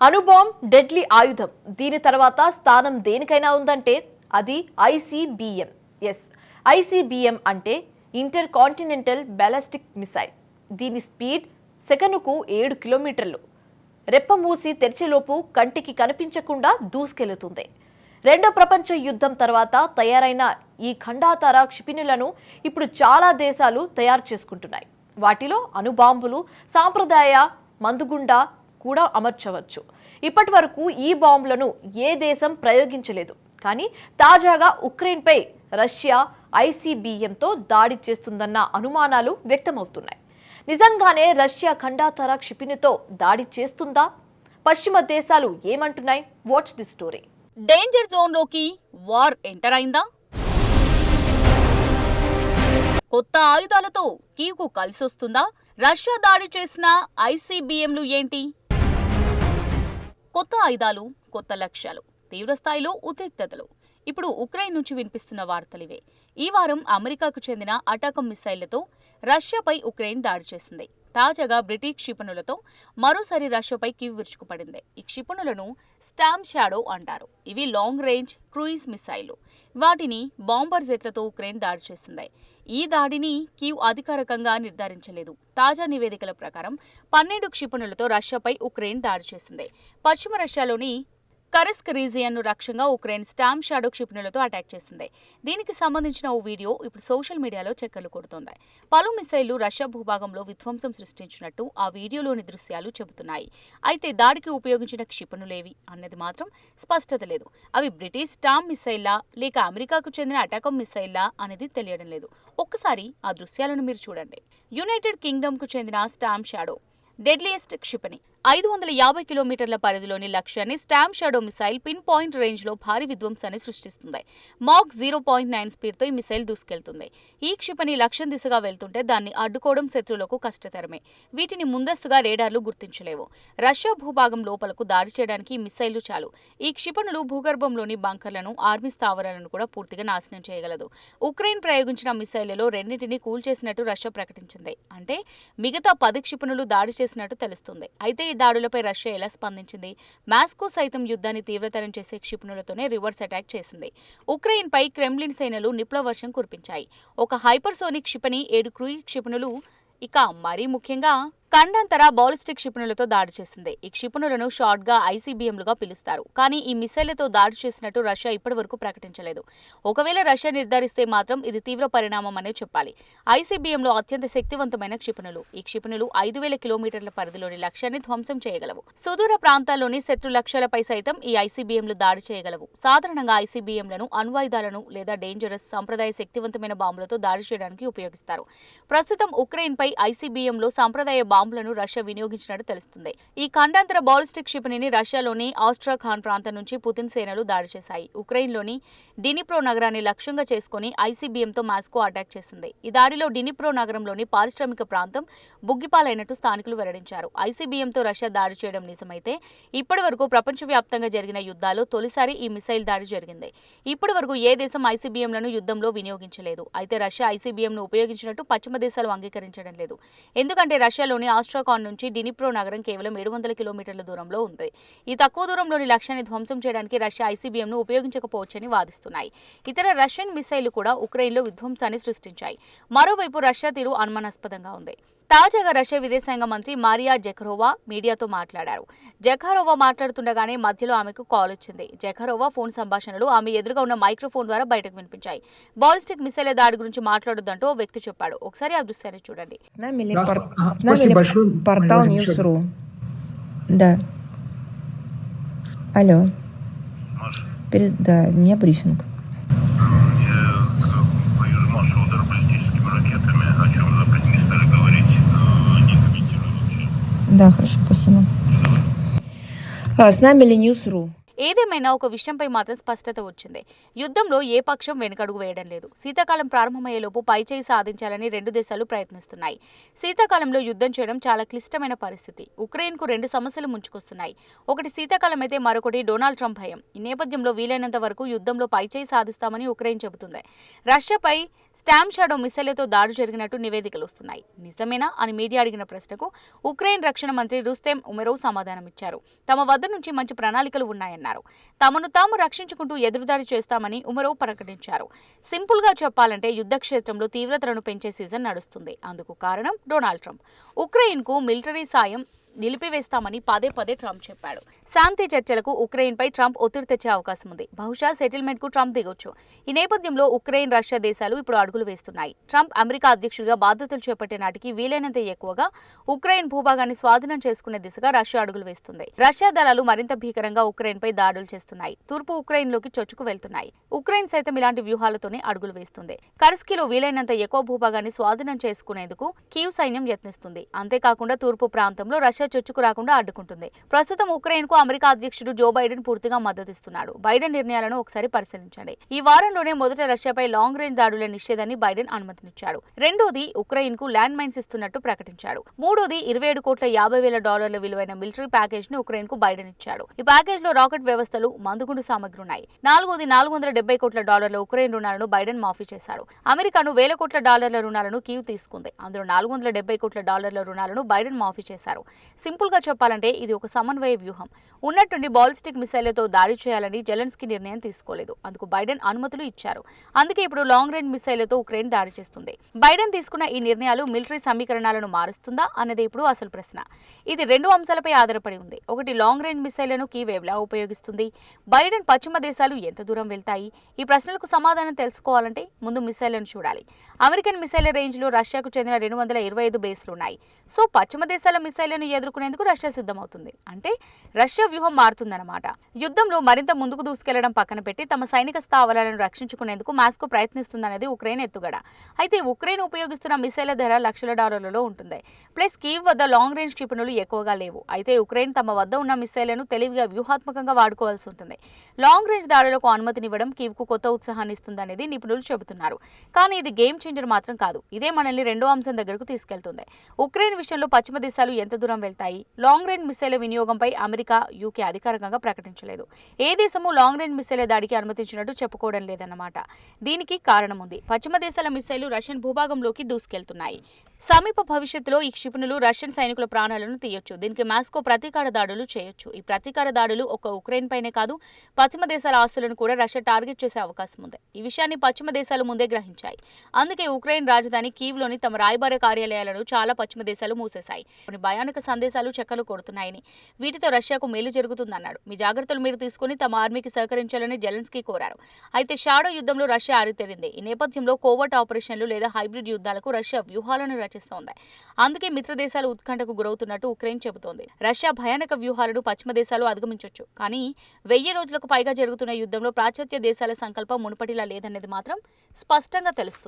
అణుబాంబ్ deadly ఆయుధం. దీని తర్వాత స్థానం దేనికైనా ఉందంటే అది ఐసీబీఎం. ఐసీబీఎం అంటే ఇంటర్ కాంటినెంటల్ బ్యాలిస్టిక్ మిసైల్. దీని స్పీడ్ సెకనుకు 7 కిలోమీటర్లు. రెప్ప మూసి తెరిచేలోపు కంటికి కనిపించకుండా దూసుకెళ్తుంది. రెండో ప్రపంచ యుద్ధం తర్వాత తయారైన ఈ ఖండాతర క్షిపణులను ఇప్పుడు చాలా దేశాలు తయారు చేసుకుంటున్నాయి. వాటిలో అణుబాంబులు, సాంప్రదాయ మందుగుండా కూడా అమర్చవచ్చు. ఇప్పటి వరకు ఈ బాంబులను ఏ దేశం ప్రయోగించలేదు. కానీ తాజాగా ఉక్రెయిన్పై రష్యా ఐసీబీఎంతో దాడి చేస్తుందన్న అనుమానాలు వ్యక్తమవుతున్నాయి. నిజంగానే రష్యా ఖండాతర క్షిపణితో దాడి చేస్తుందా? పశ్చిమ దేశాలు ఏమంటున్నాయి? What's the story? డేంజర్ జోన్లోకి వార్ ఎంటర్ అయిందా? కొత్త ఆయుధాలతో కీవ్కు కలిసొస్తుందా? రష్యా దాడి చేసిన ఐసీబీఎంలు ఏంటి? కొత్త ఆయుధాలు, కొత్త లక్ష్యాలు, తీవ్రస్థాయిలో ఉద్రిక్తతలు. ఇప్పుడు ఉక్రెయిన్ నుంచి వినిపిస్తున్న వార్తలివే. ఈ వారం అమెరికాకు చెందిన అటాకం మిసైళ్లతో రష్యాపై ఉక్రెయిన్ దాడి చేసింది. తాజాగా బ్రిటిష్ క్షిపణులతో మరోసారి రష్యాపై కీవ్ విరుచుకుపడింది. ఈ క్షిపణులను స్టామ్ షాడో అంటారు. ఇవి లాంగ్ రేంజ్ క్రూయిజ్ మిసైళ్లు. వాటిని బాంబర్ జెట్లతో ఉక్రెయిన్ దాడి చేసింది. ఈ దాడిని కీవ్ అధికారికంగా నిర్ధారించలేదు. తాజా నివేదికల ప్రకారం 12 క్షిపణులతో రష్యాపై ఉక్రెయిన్ దాడి చేసింది. పశ్చిమ రష్యాలోని కరస్క్ రీజియన్ను లక్ష్యంగా ఉక్రెయిన్ స్టామ్ షాడో క్షిపణులతో అటాక్ చేసింది. దీనికి సంబంధించిన ఓ వీడియో ఇప్పుడు సోషల్ మీడియాలో చక్కర్లు కొడుతోంది. పలు మిసైళ్లు రష్యా భూభాగంలో విధ్వంసం సృష్టించినట్టు ఆ వీడియోలోని దృశ్యాలు చెబుతున్నాయి. అయితే దాడికి ఉపయోగించిన క్షిపణులేవి అన్నది మాత్రం స్పష్టత లేదు. అవి బ్రిటిష్ స్టామ్ మిసైల్లా లేక అమెరికాకు చెందిన అటాకం మిసైల్లా అనేది తెలియడం లేదు. ఒక్కసారి ఆ దృశ్యాలను మీరు చూడండి. యునైటెడ్ కింగ్డమ్కు చెందిన స్టామ్ షాడో డెడ్లియెస్ట్ క్షిపణి 550 కిలోమీటర్ల పరిధిలోని లక్ష్యాన్ని storm shadow missile pin point రేంజ్లో భారీ విధ్వంసాన్ని సృష్టిస్తుంది. మాక్ 0.9 స్పీడ్తో ఈ మిసైల్ దూసుకెళ్తుంది. ఈ క్షిపణి లక్ష్యం దిశగా వెళ్తుంటే దాన్ని అడ్డుకోవడం శత్రువులకు కష్టతరమే. వీటిని ముందస్తుగా రేడార్లు గుర్తించలేవు. రష్యా భూభాగం లోపలకు దాడి చేయడానికి ఈ మిసైళ్లు చాలు. ఈ క్షిపణులు భూగర్భంలోని బంకర్లను, ఆర్మీ స్థావరాలను కూడా పూర్తిగా నాశనం చేయగలదు. ఉక్రెయిన్ ప్రయోగించిన మిసైళ్లలో రెండింటినీ కూల్చేసినట్టు రష్యా ప్రకటించింది. అంటే మిగతా 10 క్షిపణులు దాడి చేసినట్టు తెలుస్తుంది. అయితే ఈ దాడులపై రష్యా ఎలా స్పందించింది? మాస్కో సైతం యుద్ధాన్ని తీవ్రతరం చేసే క్షిపణులతోనే రివర్స్ అటాక్ చేసింది. ఉక్రెయిన్పై క్రెమ్లిన్ సేనలు నిప్ల వర్షం కురిపించాయి. ఒక హైపర్సోనిక్ క్షిపణి, 7 క్రూయిజ్ క్షిపణులు, ఇక మరీ ముఖ్యంగా ఖండాంతర బాలిస్టిక్ క్షిపణులతో దాడి చేసింది. ఈ క్షిపణులను షార్ట్గా ఐసీబీఎంలుగా పిలుస్తారు. కానీ ఈ మిసైళ్లతో దాడి చేసినట్టు రష్యా ఇప్పటివరకు ప్రకటించలేదు. ఒకవేళ రష్యా నిర్ధారిస్తే మాత్రం ఇది తీవ్ర పరిణామం అనే చెప్పాలి. ఐసీబీఎంలో అత్యంత శక్తివంతమైన క్షిపణులు. ఈ క్షిపణులు 5000 కిలోమీటర్ల పరిధిలోని లక్ష్యాన్ని ధ్వంసం చేయగలవు. సుదూర ప్రాంతాల్లోని శత్రు లక్ష్యాలపై సైతం ఈ ఐసీబీఎంలు దాడి చేయగలవు. సాధారణంగా ఐసీబీఎంలను అణ్వాయుధాలను లేదా డేంజరస్ సంప్రదాయ శక్తివంతమైన బాంబులతో దాడి చేయడానికి ఉపయోగిస్తారు. ప్రస్తుతం ఉక్రెయిన్పై ఐసీబీఎంలో సంప్రదాయ బాంబులను రష్యా వినియోగించినట్టు తెలుస్తుంది. ఈ ఖండాంతర బాలిస్టిక్ క్షిపణిని రష్యాలోని ఆస్ట్రాఖాన్ ప్రాంతం నుంచి పుతిన్ సేనలు దాడి చేశాయి. ఉక్రెయిన్లోని డినిప్రో నగరాన్ని లక్ష్యంగా చేసుకుని ఐసీబీఎంతో మాస్కో అటాక్ చేసింది. ఈ దాడిలో డినిప్రో నగరంలోని పారిశ్రామిక ప్రాంతం బుగ్గిపాలైనట్టు స్థానికులు వెల్లడించారు. ఐసీబీఎంతో రష్యా దాడి చేయడం నిజమైతే ఇప్పటి వరకు ప్రపంచవ్యాప్తంగా జరిగిన యుద్ధాల్లో తొలిసారి ఈ మిసైల్ దాడి జరిగింది. ఇప్పటి వరకు ఏ దేశం ఐసీబీఎంలను యుద్ధంలో వినియోగించలేదు. అయితే రష్యా ఐసీబీఎంను ఉపయోగించినట్టు పశ్చిమ దేశాలు అంగీకరించడం లేదు. ఎందుకంటే రష్యాలోని ఆస్ట్రాఖాన్ నుంచి డినిప్రో నగరం కేవలం 700 కిలోమీటర్ల దూరంలో ఉంది. ఈ తక్కువ దూరంలోని లక్ష్యాన్ని ధ్వంసం చేయడానికి రష్యా ఐసీబీఎంను ఉపయోగించకపోవచ్చని వాదిస్తున్నాయి. ఇతర రష్యన్ మిసైళ్లు కూడా ఉక్రెయిన్లో విధ్వంసాన్ని సృష్టించాయి. మరోవైపు రష్యా తీరు అనుమానాస్పదంగా ఉంది. తాజాగా రష్యా విదేశాంగ మంత్రి మారియా జెఖరోవా మీడియాతో మాట్లాడారు. జెఖరోవా మాట్లాడుతుండగానే మధ్యలో ఆమెకు కాల్ వచ్చింది. జెఖరోవా ఫోన్ సంభాషణలు ఆమె ఎదురుగా ఉన్న మైక్రోఫోన్ ద్వారా బయటకు వినిపించాయి. బాలిస్టిక్ మిసైల్ దాడి గురించి మాట్లాడొద్దంటూ ఓ వ్యక్తి చెప్పాడు. ఒకసారి ఆ దృశ్యాన్ని చూడండి. Портал News.ru. Да. Алло. Да, у меня брифинг. Я боюсь нашего удара баллистическими ракетами, о чем запрет не стали говорить, не комментирую вообще. Да, хорошо, спасибо. С нами ли News.ru. ఏదేమైనా ఒక విషయంపై మాత్రం స్పష్టత వచ్చింది. యుద్ధంలో ఏ పక్షం వెనుకడుగు వేయడం లేదు. శీతాకాలం ప్రారంభమయ్యేలోపు పైచేయి సాధించాలని రెండు దేశాలు ప్రయత్నిస్తున్నాయి. శీతాకాలంలో యుద్ధం చేయడం చాలా క్లిష్టమైన పరిస్థితి. ఉక్రెయిన్కు రెండు సమస్యలు ముంచుకొస్తున్నాయి. ఒకటి శీతాకాలం అయితే మరొకటి డొనాల్డ్ ట్రంప్ భయం. ఈ నేపథ్యంలో వీలైనంత వరకు యుద్ధంలో పైచేయి సాధిస్తామని ఉక్రెయిన్ చెబుతుంది. రష్యాపై స్టామ్ షాడో మిసైళ్లతో దాడి జరిగినట్టు నివేదికలు వస్తున్నాయి. నిజమేనా అని మీడియా అడిగిన ప్రశ్నకు ఉక్రెయిన్ రక్షణ మంత్రి రుస్తెం ఉమెరోవ్ సమాధానమిచ్చారు. తమ వద్ద నుంచి మంచి ప్రణాళికలు ఉన్నాయన్నారు. తమను తాము రక్షించుకుంటూ ఎదురుదాడి చేస్తామని ఉమెరోవ్ ప్రకటించారు. సింపుల్ గా చెప్పాలంటే యుద్ధ క్షేత్రంలో తీవ్రతను పెంచే సీజన్ నడుస్తుంది. అందుకు కారణం డొనాల్డ్ ట్రంప్. ఉక్రెయిన్ కు మిలిటరీ సాయం నిలిపివేస్తామని పదే పదే ట్రంప్ చెప్పాడు. శాంతి చర్చలకు ఉక్రెయిన్పై ట్రంప్ ఒత్తిడి తెచ్చే అవకాశం ఉంది. బహుశా సెటిల్మెంట్ కు ట్రంప్ దిగొచ్చు. ఈ నేపథ్యంలో ఉక్రెయిన్ రష్యా దేశాలు ఇప్పుడు అడుగులు వేస్తున్నాయి. ట్రంప్ అమెరికా అధ్యక్షుడిగా బాధ్యతలు చేపట్టే నాటికి వీలైనంత ఎక్కువగా ఉక్రెయిన్ భూభాగాన్ని స్వాధీనం చేసుకునే దిశగా రష్యా అడుగులు వేస్తుంది. రష్యా దళాలు మరింత భీకరంగా ఉక్రెయిన్పై దాడులు చేస్తున్నాయి. తూర్పు ఉక్రెయిన్లోకి చొచ్చుకు వెళ్తున్నాయి. ఉక్రెయిన్ సైతం ఇలాంటి వ్యూహాలతోనే అడుగులు వేస్తుంది. కర్స్కీలో వీలైనంత ఎక్కువ భూభాగాన్ని స్వాధీనం చేసుకునేందుకు కీవ్ సైన్యం యత్నిస్తుంది. అంతేకాకుండా తూర్పు ప్రాంతంలో రష్యా చొచ్చుకు రాకుండా అడ్డుకుంటుంది. ప్రస్తుతం ఉక్రెయిన్ కు అమెరికా అధ్యక్షుడు జో బైడెన్ పూర్తిగా మద్దతిస్తున్నాడు. బైడెన్ నిర్ణయాలను ఒకసారి పరిశీలించండి. ఈ వారంలోనే మొదట రష్యాపై లాంగ్ రేంజ్ దాడుల నిషేధాన్ని బైడెన్ అనుమతినిచ్చాడు. రెండోది ఉక్రెయిన్ కు ల్యాండ్ మైన్స్ ఇస్తున్నట్టు ప్రకటించాడు. మూడోది $27,50,00,000 విలువైన మిలిటరీ ప్యాకేజ్ ని ఉక్రెయిన్ కు బైడెన్ ఇచ్చాడు. ఈ ప్యాకేజ్ లో రాకెట్ వ్యవస్థలు, మందుగుండు సామగ్రి ఉన్నాయి. నాలుగోది $470 కోట్ల ఉక్రెయిన్ రుణాలను బైడెన్ మాఫీ చేశాడు. అమెరికాను $1,000 కోట్ల రుణాలను కీవ్ తీసుకుంది. అందులో $470 కోట్ల రుణాలను బైడెన్ మాఫీ చేశారు. సింపుల్ గా చెప్పాలంటే ఇది ఒక సమన్వయ వ్యూహం. ఉన్నట్టుండి బాలిస్టిక్ మిసైళ్లతో దాడి చేయాలని జెలెన్స్కీ నిర్ణయం తీసుకోలేదు. అందుకు బైడెన్ అనుమతులు ఇచ్చారు. అందుకే ఇప్పుడు లాంగ్ రేంజ్ మిసైళ్లతో ఉక్రెయిన్ దాడి చేస్తుంది. బైడెన్ తీసుకున్న ఈ నిర్ణయాలు మిలిటరీ సమీకరణాలను మారుస్తుందా అన్నది ఇప్పుడు అసలు ప్రశ్న. ఇది రెండు అంశాలపై ఆధారపడి ఉంది. ఒకటి, లాంగ్ రేంజ్ మిసైళ్లను కీవ్ ఎలా ఉపయోగిస్తుంది? బైడెన్ పశ్చిమ దేశాలు ఎంత దూరం వెళ్తాయి? ఈ ప్రశ్నలకు సమాధానం తెలుసుకోవాలంటే ముందు మిసైళ్లను చూడాలి. అమెరికన్ మిసైళ్ల రేంజ్ లో రష్యాకు చెందిన 225 బేస్లు ఉన్నాయి. సో పశ్చిమ దేశాల మిసైళ్లను ఎదుర్కొనేందుకు రష్యా సిద్ధమవుతుంది. అంటే రష్యా వ్యూహం మారుతుందన్నమాట. యుద్ధంలో మరింత ముందుకు దూసుకెళ్లడం పక్కన పెట్టి తమ సైనిక స్థావరాలను రక్షించుకునేందుకు మాస్కో ప్రయత్నిస్తుందనేది ఉక్రెయిన్ ఎత్తుగడ. అయితే ఉక్రెయిన్ ఉపయోగిస్తున్న మిసైళ్ల ధర లక్షల డాలర్లలో ఉంటుంది. ప్లస్ కీవ్ వద్ద లాంగ్ రేంజ్ క్షిపణులు ఎక్కువగా లేవు. అయితే ఉక్రెయిన్ తమ వద్ద ఉన్న మిసైళ్లను తెలివిగా వ్యూహాత్మకంగా వాడుకోవాల్సి ఉంటుంది. లాంగ్ రేంజ్ దాడులకు అనుమతినివ్వడం కీవ్ కు కొత్త ఉత్సాహాన్ని ఇస్తుందనేది నిపుణులు చెబుతున్నారు. కానీ ఇది గేమ్ చేంజర్ మాత్రం కాదు. ఇదే మనల్ని రెండో అంశం దగ్గరకు తీసుకెళ్తుంది. ఉక్రెయిన్ విషయంలో పశ్చిమ దేశాలు ఎంత దూరం వెళ్తాయి? లాంగ్ రేంజ్ మిసైళ్ల వినియోగంపై అమెరికా, యూకే అధికారికంగా ప్రకటించలేదు. ఏ దేశము లాంగ్ రేంజ్ మిసైళ్ల దాడికి అనుమతించినట్టు చెప్పుకోవడం లేదన్నమాట. దీనికి కారణం ఉంది. పశ్చిమ దేశాల మిసైళ్లు రష్యన్ భూభాగంలోకి దూసుకెళ్తున్నాయి. సమీప భవిష్యత్తులో ఈ క్షిపణులు రష్యన్ సైనికుల ప్రాణాలను తీయొచ్చు. దీనికి మాస్కో ప్రతీకార దాడులు చేయొచ్చు. ఈ ప్రతీకార దాడులు ఒక్క ఉక్రెయిన్ పైనే కాదు, పశ్చిమ దేశాల ఆస్తులను కూడా రష్యా టార్గెట్ చేసే అవకాశం ఉంది. ఈ విషయాన్ని పశ్చిమ దేశాలు ముందే గ్రహించాయి. అందుకే ఉక్రెయిన్ రాజధాని కీవ్లోని తమ రాయబార కార్యాలయాలను చాలా పశ్చిమ దేశాలు మూసేశాయి. కొన్ని భయానక సందేశాలు చెక్కలు కొడుతున్నాయని, వీటితో రష్యాకు మేలు జరుగుతుందన్నాడు. మీ జాగ్రత్తలు మీరు తీసుకుని తమ ఆర్మీకి సహకరించాలని జెలెన్స్కీ కోరారు. అయితే షాడో యుద్ధంలో రష్యా ఆరితేరింది. ఈ నేపథ్యంలో కోవర్ట్ ఆపరేషన్లు లేదా హైబ్రిడ్ యుద్ధాలకు రష్యా వ్యూహాలను రచిస్తోంది. అందుకే మిత్ర దేశాలు ఉత్కంఠకు గురవుతున్నట్టు ఉక్రెయిన్ చెబుతోంది. రష్యా భయానక వ్యూహాలను పశ్చిమ దేశాలు అధిగమించొచ్చు. కానీ 1000 రోజులకు పైగా జరుగుతున్న యుద్ధంలో పాశ్చాత్య దేశాల సంకల్పం మునుపటిలా లేదనేది మాత్రం స్పష్టంగా తెలుస్తుంది.